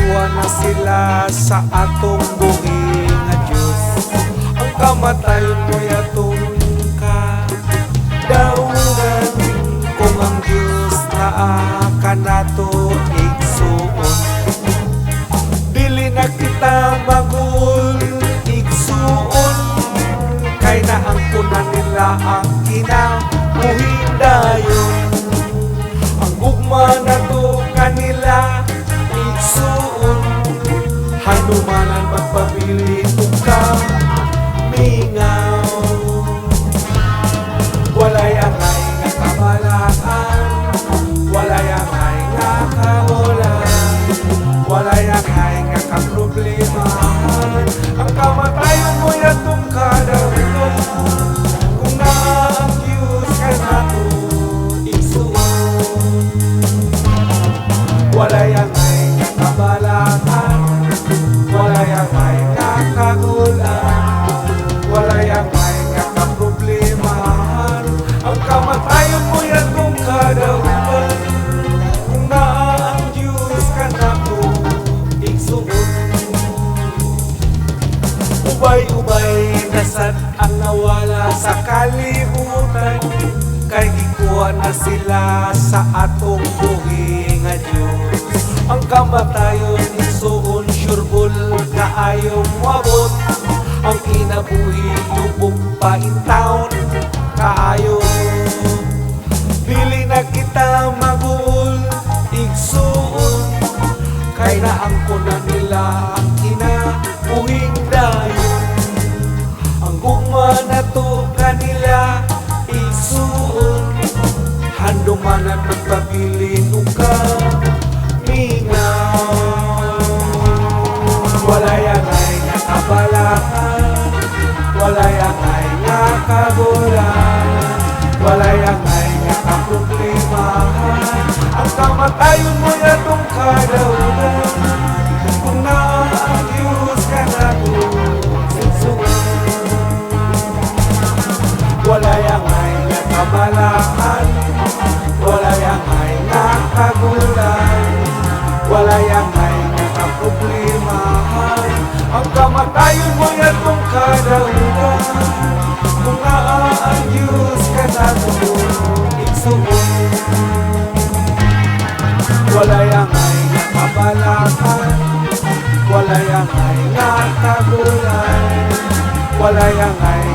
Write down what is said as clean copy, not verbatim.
gikuha na sila sa atong buhi nga Diyos. Ang kamatayon mo yatong ka daugan, kung ang Diyos naa kanato igsuon. Dili na kita magul igsuon, kay naangkunan nila ang kinabuhi dayon. Ang gugma na to kanila igsuon, hanumanan magpabili kung kamingaw. Walay angay nga kabalaan, walay angay nga kaulan, walay angay nga kaproblemahan. Ang kamatayon mo yatong kadaugan, kung naa ang Diyos ka nato igsuon. Walay angay nga kabalaan, walay angay nga kagulan, walay angay nga kaproblemahan. Ang kamatayon mo yatong kadaugan, kung naa ang Diyos ka nato igsuon. Ubay-ubay nasad ang nawala sa kalibutan, kay gikuha na sila sa atong buhi nga Diyos. Ang kamatayon igsuon surebol kaayo moabot, ang kinabuhi lubog pa in taon kaayo. Dili na kita magul igsuon, kay naangkunan nila ang kinabuhing dayon. Ang gugma na to kanila igsuon, handumanan magpabilin o kamingaw. Walay angay nga kabalaan, walay angay nga kagulan, walay angay nga kaproblemahan. Ang kamatayon mo yatong kadaugan, kung naa ang Diyos ka nato igsuon. Walay angay nga kabalaan, walay angay nga kagulan, walay angay nga kaproblemahan. Ang kamatayon mo yatong kadaugan, kung naa ang Diyos ka nato igsuon. Walay angay nga kabalaan, walay angay nga kagulan, walay angay